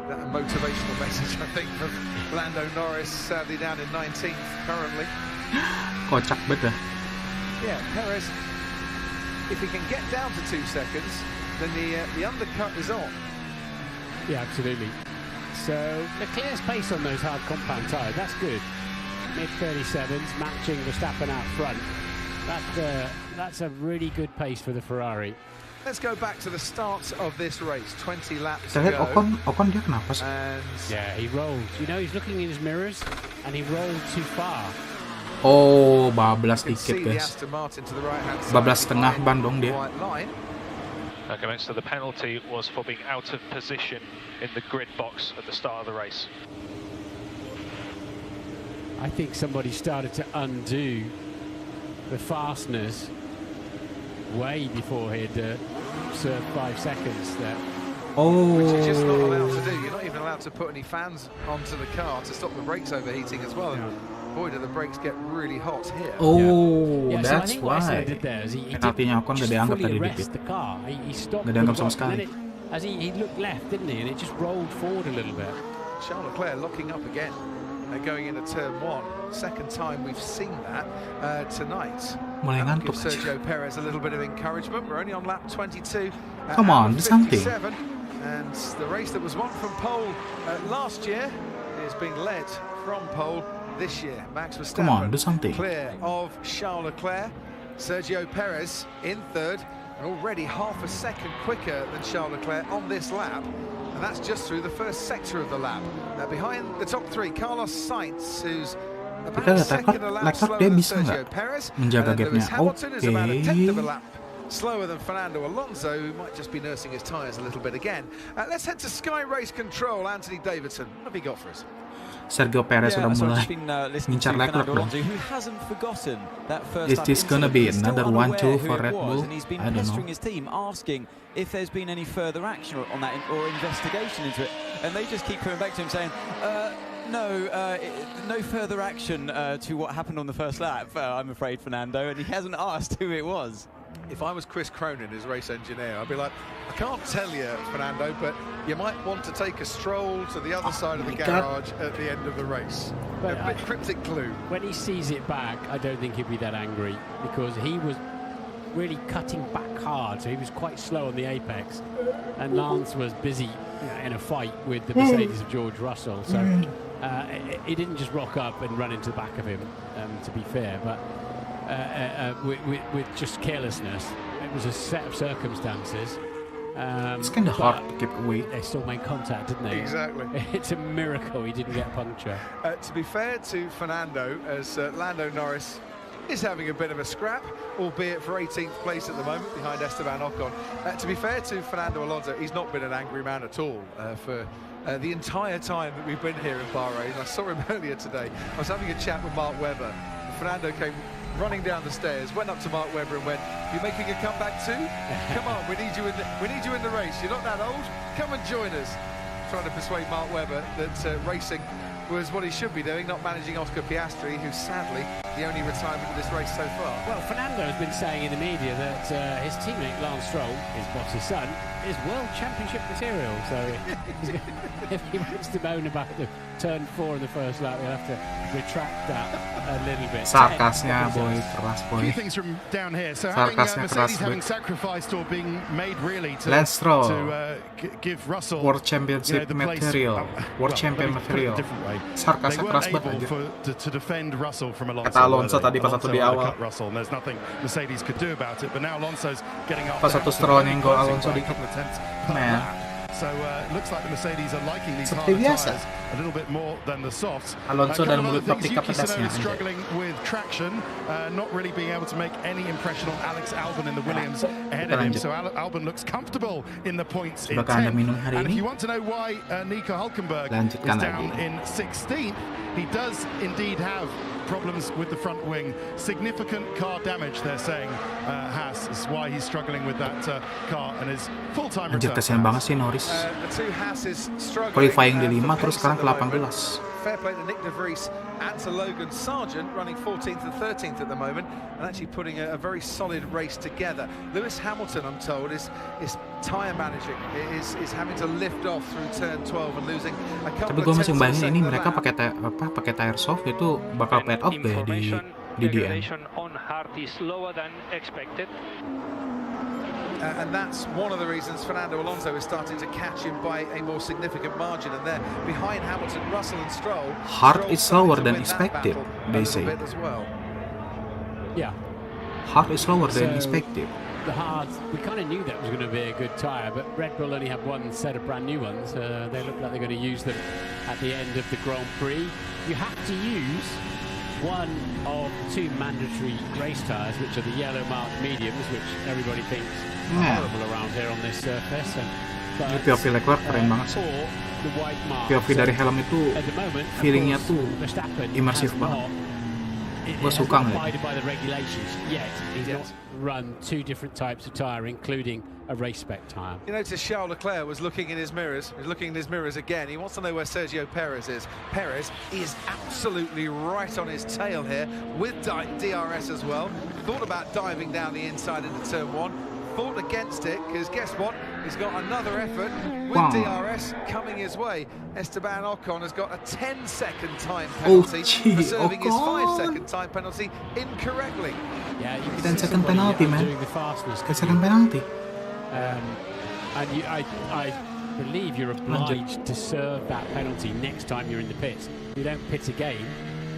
That a motivational message, I think, from Lando Norris, sadly down in 19th currently. Kocak banget dah. Yeah, Perez, if he can get down to 2 seconds, then the undercut is on. Yeah, absolutely. So Leclerc's pace on those hard compound tyres, that's good. Mid-37s, matching Verstappen out front. That's a really good pace for the Ferrari. Let's go back to the start of this race. 20 laps Saya lihat Ocon dia kenapa sih? Yeah, he rolled. You know, he's looking in his mirrors and he rolled too far. Oh, bablas dikit guys. Bablas setengah ban dong dia. Okay, so the penalty was for being out of position in the grid box at the start of the race. I think somebody started to undo the fastness way before he'd served 5 seconds there. Oh. Which you're just not allowed to do. You're not even allowed to put any fans onto the car to stop the brakes overheating as well. And boy, do the brakes get really hot here. Oh, yeah, that's so why. Penaltinya Ocon nggak dianggap tadi di pit. Nggak dianggap sama sekali. As he looked left, didn't he? And it just rolled forward a little bit. Charles Leclerc locking up again. Going into turn 1, second time we've seen that tonight. Mulai ngantuk aja. Sergio Perez a little bit of encouragement. We're only on lap 22. Come on, do something. And the race that was won from pole last year is being led from pole this year. Max Verstappen. Come on, do something. Clear of Charles Leclerc. Sergio Perez in third, and already half a second quicker than Charles Leclerc on this lap. And that's just through the first sector of the lap. Now behind the top 3, Carlos Sainz, who's about a second a lap slower than Sergio Perez. Menjaga Lewis Hamilton is about a tenth of a Oke. lap slower than Fernando Alonso, who might just be nursing his tyres a little bit again. Let's head to Sky Race Control. Anthony Davidson, what have you got for us? Sergio Perez sudah mulai ngincar Leclerc dong. Is this gonna be another 1-2 for Red Bull? I don't know. Asking if there's been any further action on that or investigation into it, and they just keep coming back to him saying, no further action to what happened on the first lap, I'm afraid, Fernando, and he hasn't asked who it was. If I was Chris Cronin, his race engineer, I'd be like, I can't tell you, Fernando, but you might want to take a stroll to the other side of the garage at the end of the race. But a bit cryptic clue. When he sees it back, I don't think he'd be that angry because he was really cutting back hard, so he was quite slow on the apex, and Lance was busy in a fight with the Mercedes of George Russell, so he didn't just rock up and run into the back of him, to be fair, but with just carelessness. It was a set of circumstances. It's kind of hard to keep away. They still made contact, didn't they? Exactly. It's a miracle he didn't get a puncture. To be fair to Fernando, as Lando Norris is having a bit of a scrap, albeit for 18th place at the moment behind Esteban Ocon. To be fair to Fernando Alonso, he's not been an angry man at all for the entire time that we've been here in Bahrain. I saw him earlier today. I was having a chat with Mark Webber. Fernando came running down the stairs, went up to Mark Webber and went, "You're making a comeback too? Come on, we need you in the race. You're not that old. Come and join us." Trying to persuade Mark Webber that racing was what he should be doing, not managing Oscar Piastri, who's sadly the only retirement of this race so far. Well, Fernando has been saying in the media that his teammate Lance Stroll, his boss's son, is world championship material. So if he wants to moan about the turn 4 in the first lap, we'll have to retract that a little bit. Sarkasnya boy, keras boy. Few things from down here. So having Mercedes having sacrificed or being made really to give Russell world championship material, world champion material. Sarkasnya keras banget aja. To defend Russell from Alonso. Kata Alonso tadi pas satu di awal. Russell, and there's nothing Mercedes could do about it. But now Alonso's getting up. Pas satu Stroll nyenggol Alonso dikit. Man. So it looks like the Mercedes are liking these hard tires a little bit more than the softs. Alonso dan mulut ketika pedasnya. Struggling with traction, not really being able to make any impression on Alex Albon in the Williams ahead of him. So Albon looks comfortable in the points in 10th. And if you want to know why Nico Hülkenberg is down in 16th, he does indeed have problems with the front wing. Significant car damage, they're saying. Haas is why he's struggling with that car and his full-time return. Anjir, kasihan banget sih Norris. Qualifying di 5 terus sekarang ke 18. Fair play to Nick de Vries and to Logan Sargent, running 14th and 13th at the moment, and actually putting a very solid race together. Lewis Hamilton, I'm told, is tyre managing, is having to lift off through turn 12 and losing a couple of tenths. Tapi gue masih bayangin ini mereka pakai tire soft itu bakal pad off deh di DN. And that's one of the reasons Fernando Alonso is starting to catch him by a more significant margin, and they're behind Hamilton, Russell and Stroll. Hard is slower than expected, they say. Yeah. Hard is slower than expected. The hard, we kind of knew that was going to be a good tyre, but Red Bull only have one set of brand new ones. They look like they're going to use them at the end of the Grand Prix. You have to use one of 2 mandatory race tyres, which are the yellow marked mediums, which everybody thinks are horrible around here on this surface. Ini POV Leclerc keren banget sih. POV dari helm itu feelingnya tuh imersif banget. Gue suka ngeliat. Run 2 different types of tyre, including a race spec tyre. You notice Charles Leclerc was looking in his mirrors. He's looking in his mirrors again. He wants to know where Sergio Perez is. Perez is absolutely right on his tail here with DRS as well. Thought about diving down the inside into turn 1. Fought against it, because guess what? He's got another effort with DRS coming his way. Esteban Ocon has got a 10-second time penalty for serving his 5-second time penalty incorrectly. Yeah, you can 10-second penalty, man. 10-second penalty. And I believe you're obliged to serve that penalty next time you're in the pits. You don't pit again.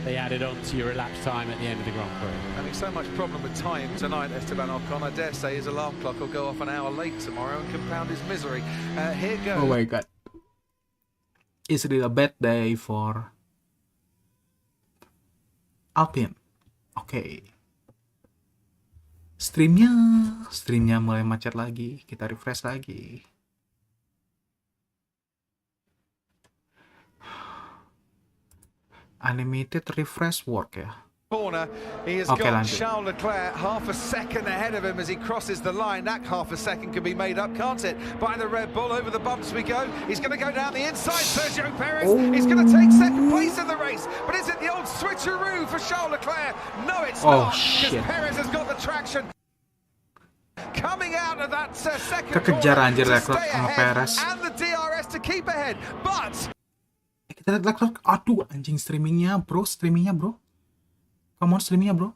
They added on to your elapsed time at the end of the Grand Prix. Having so much problem with time tonight, Esteban Ocon, I dare say his alarm clock will go off an hour late tomorrow and compound his misery. Here goes. Oh my god. It's really a bad day for Alpine. Okay. Streamnya mulai macet lagi. Kita refresh lagi. Animated refresh work ya. Corner, he has got Charles Leclerc half a second ahead of him as he crosses the line. That half a second can be made up, can't it? By the Red Bull, over the bumps we go. He's going to go down the inside. Sergio Perez, he's going to take second place in the race. But is it the old switcheroo for Charles Leclerc? No, it's not, because Perez has got the traction. Coming out of that second Kekejar anjir corner Leclerc sama Perez. and the DRS to keep ahead. But kita lihat Leclerc, aduh anjing streamingnya bro. Come on streamingnya bro.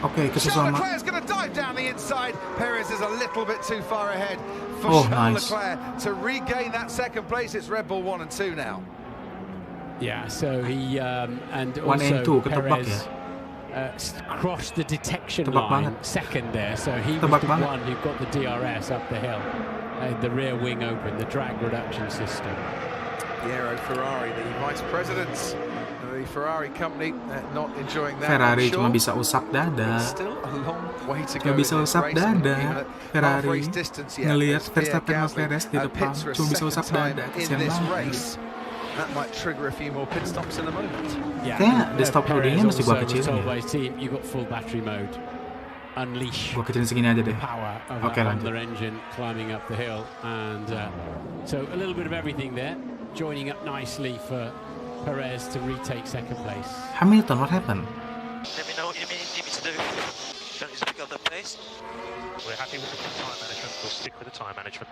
Oke, kita selamat. Leclerc's going to dive down the inside. Perez is a little bit too far ahead for Charles Leclerc to regain that second place. It's Red Bull 1 and 2 now. Yeah, so he and 1 and also 2 ketebak Perez crossed the detection Tebak line banget. second there, so he was Tebak the banget. one who got the DRS up the hill. The rear wing open, the drag reduction system. Piero Ferrari, the vice president of the Ferrari company, not enjoying that. Ferrari I'm cuma sure. bisa usap dada. It's still a long way to Cuma go bisa in this usap race, and dada. even at Ferrari half-race distance yet, ngelihat as Pierre Verstappen sama Gasly, Perez di depan pits for a cuma bisa second usap time dada. in Kesian this banget. race. That might trigger a few more pit stops in a moment. Yeah, Kayaknya di stop Perez loadingnya mesti gua also was kecilin told ya. by his team, you got full battery mode. Unleash Gua kecilin segini aja the deh. power of Oke, that lanjut. Honda engine climbing up the hill, and so a little bit of everything there, joining up nicely for Perez to retake second place. Hamilton, what happened? Let me know what you need me to do. Don't need to pick up the pace. We're happy with the time management. We'll stick with the time management.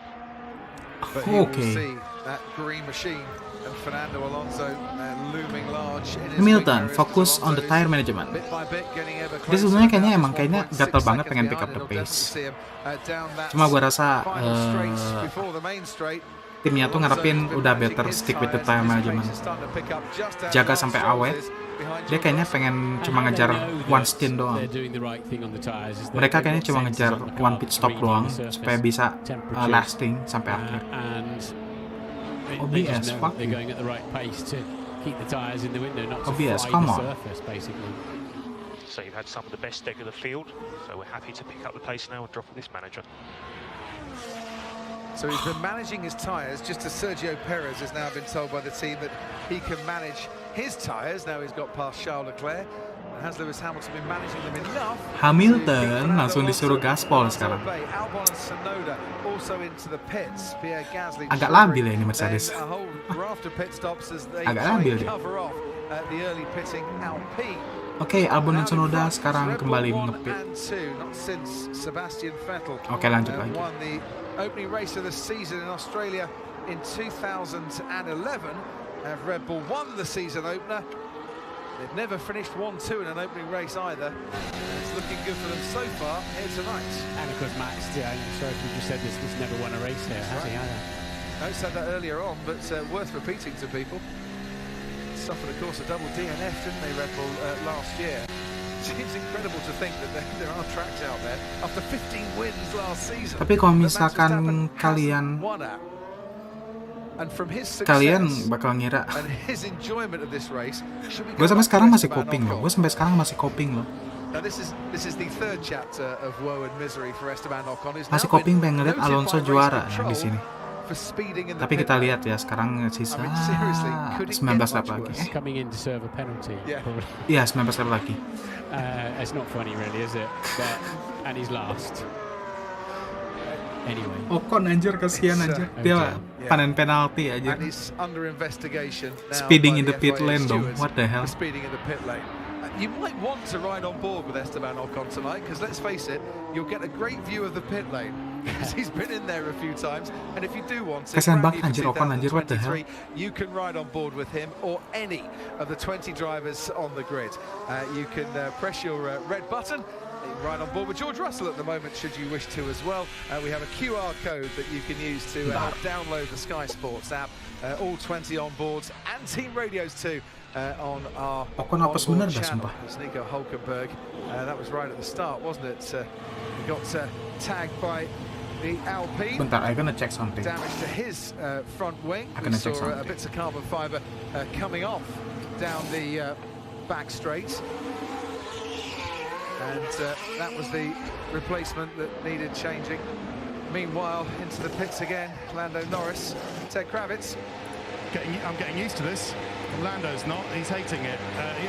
But you will Okay. see that green machine and Fernando Alonso looming large in his Hamilton, wing areas. focus on the Alonso tire is management. bit by bit getting ever Dia closer. sebenarnya kayaknya Now emang he's kayaknya 1.6 gatel banget seconds pengen pick up behind, the and we'll pace. definitely see him, down that Cuma gua rasa final straight before the main straight. timnya tuh ngarepin udah better stick with the tire management. Jaga sampai awet. Dia kayaknya pengen cuma ngejar one stint doang. Mereka kayaknya cuma ngejar one pit stop doang supaya bisa lasting sampai akhir. OBS, fuck you. OBS, come on. So you've had some of the best leg of the field. So we're happy to pick up the pace now and drop with this manager. So he's been managing his tyres, just as Sergio Perez has now been told by the team that he can manage his tyres. Now he's got past Charles Leclerc. Has Lewis Hamilton been managing them enough? Hamilton langsung disuruh gaspol sekarang. Albon and Tsunoda also into the pits. Pierre Gasly Agak labil ya ini Mercedes. a whole raft of pit stops as they Agak try labil and dia. cover off the early pitting Alpine. Oke, Albon dan Tsunoda sekarang kembali ngepit. Oke, lanjut lagi. Won the opening race of the season in Australia in 2011. Have Red Bull won the season opener? They've never finished 1-2 in an opening race either. It's looking good for them so far here tonight. And of course, Max, I'm sorry if you just said this, he's never won a race here, has he? I said that earlier on, but worth repeating to people. Suffered, of course, a double DNF, didn't they, Red Bull, last year? Seems incredible to think that there are tracks out there after 15 wins last season. Tapi kalau misalkan kalian bakal ngira, gue sampai sekarang masih coping loh. Masih coping pengen ngeliat Alonso juara ya, di sini. Tapi kita lihat ya sekarang sisa 19 lap lagi. Iya, 19 lap lagi. It's not funny really, is it? But, and he's last. Anyway. Ocon anjir, kasihan anjir. Dia panen penalti aja. Speeding in the pit lane dong. What the hell? You might want to ride on board with Esteban Ocon tonight, because let's face it, you'll get a great view of the pit lane, because he's been in there a few times, and if you do want to, kasihan banget anjir Ocon anjir, what the hell? you can ride on board with him or any of the 20 drivers on the grid. You can press your red button. Right on board with George Russell at the moment, should you wish to as well. We have a QR code that you can use to help download the Sky Sports app. All 20 on boards and team radios too on our onboard channel. Nico Hulkenberg, that was right at the start, wasn't it? He got tagged by the Alpine. Bentar, I'm gonna check something. Damage to his front wing. We saw bits of carbon fibre coming off down the back straight. And that was the replacement that needed changing. Meanwhile, into the pits again, Lando Norris, Ted Kravitz. I'm getting used to this. Lando's not. He's hating it.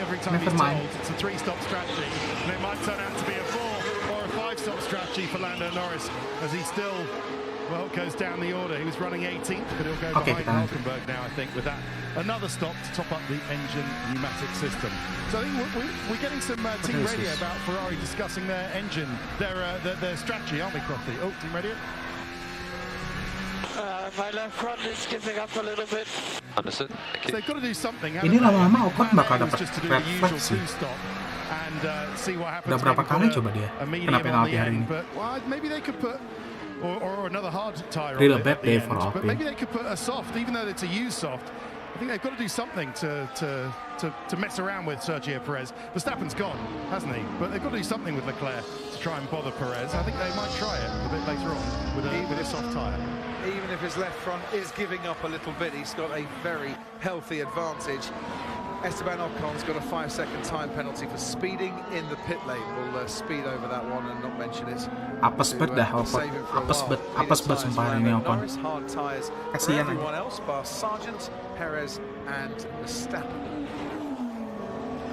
Every time he's told it's a 3-stop strategy, and it might turn out to be a 4 or a 5-stop strategy for Lando Norris, as he still, well, goes down the order. He was running 18th, but he'll go behind Hulkenberg now, I think, with that. Another stop to top up the engine pneumatic system. So I think we're getting some team radio about Ferrari discussing their engine, their strategy, aren't we, Crofty? Oh, team radio? My left front is giving up a little bit. Understood. So they've got to do something. Ini lama-lama Ocon bakal dapat red flag sih. Udah berapa kali coba dia kena penalti hari ini? Maybe they could put or another hard tire. Real bad day for Alpine. But maybe they could put a soft, even though it's a used soft. I think they've got to do something to mess around with Sergio Perez. Verstappen's gone, hasn't he? But they've got to do something with Leclerc to try and bother Perez. I think they might try it a bit later on with a soft tyre. Even if his left front is giving up a little bit, he's got a very healthy advantage. Esteban Ocon's got a 5-second time penalty for speeding in the pit lane. We'll speed over that one and not mention it. Apes bet dah, apes bet sumpah ini Ocon. Kasian everyone else, bar Sargent, Perez, and Verstappen.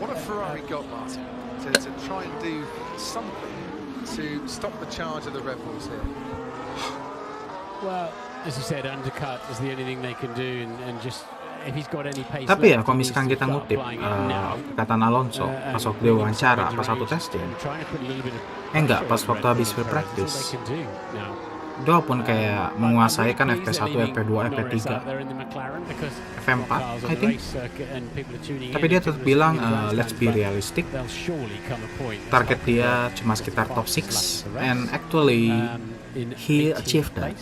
What a Ferrari got, Martin, to try and do something to stop the charge of the Red Bulls here. Well, as you said, undercut is the only thing they can do, and just. Tapi ya, kalau misalkan kita ngutip perkataan Alonso pas waktu dia wawancara, pas waktu testing, enggak, pas waktu habis free practice, dia pun kayak menguasai kan FP1, FP2, FP3, FM4, I think. Tapi dia tetap bilang, let's be realistic. Target dia cuma sekitar top 6, and actually he achieved that.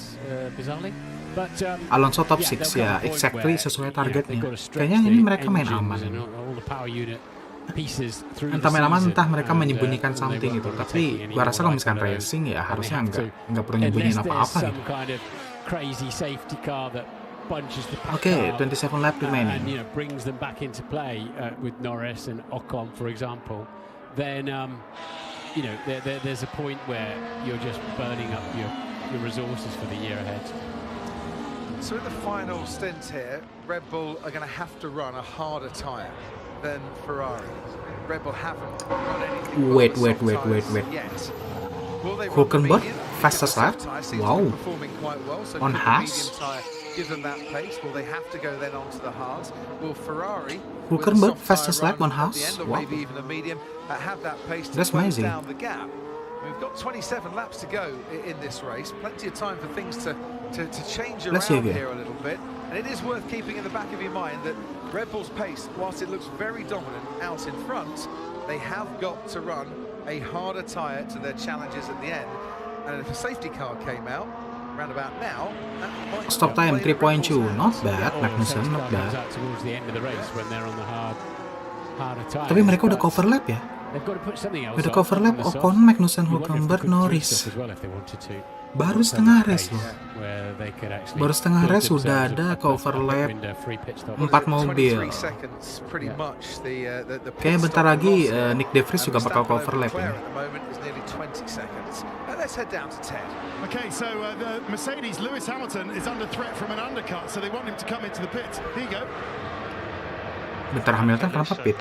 Alonso top 6 ya, exactly sesuai targetnya. Kayaknya ini mereka main aman. Entah main aman, entah mereka menyembunyikan something gitu. Tapi gua rasa kalau misalkan racing ya harusnya nggak perlu nyembunyiin apa-apa gitu. Oke, 27 lap remaining. There's a point where you're just burning up your resources for the year ahead. So in the final stint here, Red Bull are going to have to run a harder tyre than Ferrari. Red Bull haven't run anything. Wait. Hulkenberg, fastest lap? Wow. Performing quite well. So on Haas? Give them that pace. Will they have to go then onto the hards? Will Ferrari, Hulkenberg, fastest lap on Haas? Wow. Maybe even a medium, have that pace to That's amazing. Down the gap. We've got 27 laps to go in this race. Plenty of time for things to change around here a little bit. And it is worth keeping in the back of your mind that Red Bull's pace, whilst it looks very dominant out in front, they have got to run a harder tyre to their challenges at the end. And if a safety car came out, round about now, stop time 3.2, not bad, Magnussen, not bad. Tapi mereka udah cover lap ya? Udah cover lap, Ocon, Magnussen, Hulkenberg, Norris. Baru setengah race loh. Baru setengah race sudah ada cover lap 4 mobil. Kayaknya bentar lagi Nick De Vries juga bakal cover lap ini. Okay, so the Mercedes Lewis Hamilton is under threat from an undercut, so they want him to come into the pit. Here you go. Bentar, Hamilton kenapa pit?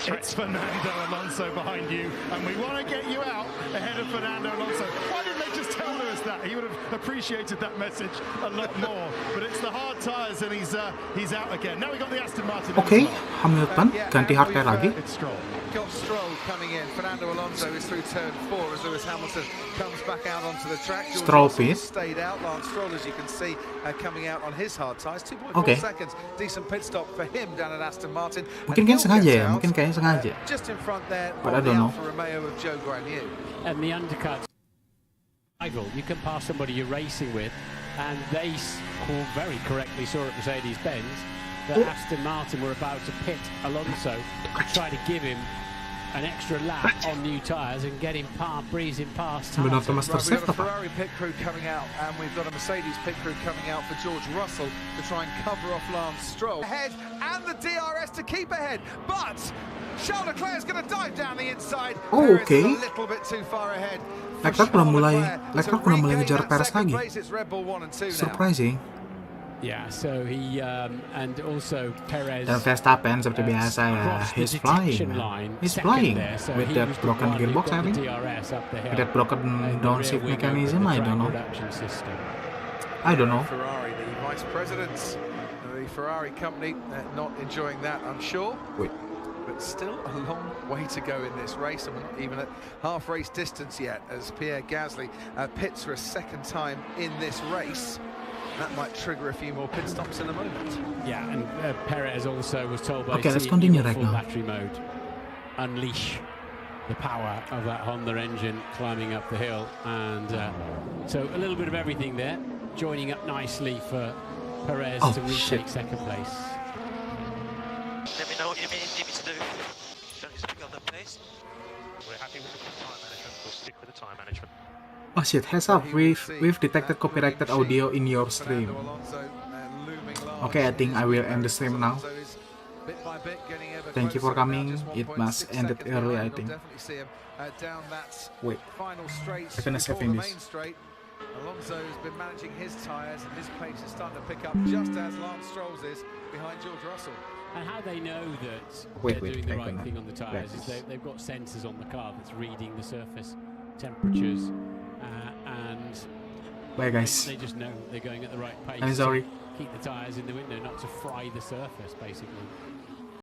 It's Fernando Alonso behind you, and we want to get you out ahead of Fernando Alonso. Why didn't they just tell Lewis that? He would have appreciated that message a lot more. But it's the hard tyres, and he's out again. Now we got the Aston Martin. Okay, Hamilton ganti hard tyre lagi. Got Stroll coming in. Fernando Alonso is through turn 4 as Lewis Hamilton comes back out onto the track. Stroll pit. Stayed out. Lance Stroll, as you can see, coming out on his hard tyres. 2.4 seconds. Decent pit stop for him down at Aston Martin. Mungkin kan sengaja ya, mungkin kayaknya sengaja. Just in front there. But I don't know. And the undercut. You can pass somebody you're racing with, and they very correctly saw at Mercedes-Benz that Aston Martin were about to pit Alonso to try to give him an extra lap on new tyres and get him breezing past. Ferrari pit crew coming out, and we've got a Mercedes pit crew coming out for George Russell to try and cover off Lance Stroll. Ahead, and the DRS to keep ahead, but Charles Leclerc is going to dive down the inside. Oh, okay. A little bit too far ahead. Leclerc udah mulai ngejar Perez lagi. Surprising. Yeah, so he and also Perez. Dan Verstappen seperti biasa ya, he's flying. He's flying with that broken gearbox, I think. With that broken downshift mechanism, I don't know. Ferrari, the vice presidents of the Ferrari company, not enjoying that, I'm sure. Wait. But still a long way to go in this race, and we're not even at half race distance yet as Pierre Gasly pits for a second time in this race. That might trigger a few more pit stops in a moment. Yeah, and Perez also was told by let's continue right now. Battery mode. Unleash. the power of that Honda engine climbing up the hill. And so a little bit of everything there, joining up nicely for Perez to retake second place. Let me know what you need me to do. Don't you pick up the pace? We're happy with the time management. We'll stick with the time management. Oh shit, heads up, we've detected copyrighted audio in your stream. Okay, I think I will end the stream now. Thank you for coming. It must ended early, I think. Wait, I'm gonna save in this. Alonso's been managing his tyres, and his pace is starting to pick up just as Lance Stroll's is behind George Russell. And how they know that they're doing the right thing on the tyres is they've got sensors on the car that's reading the surface temperatures, and Bye guys. they just know they're going at the right pace. I'm sorry. Keep the tyres in the window, not to fry the surface, basically.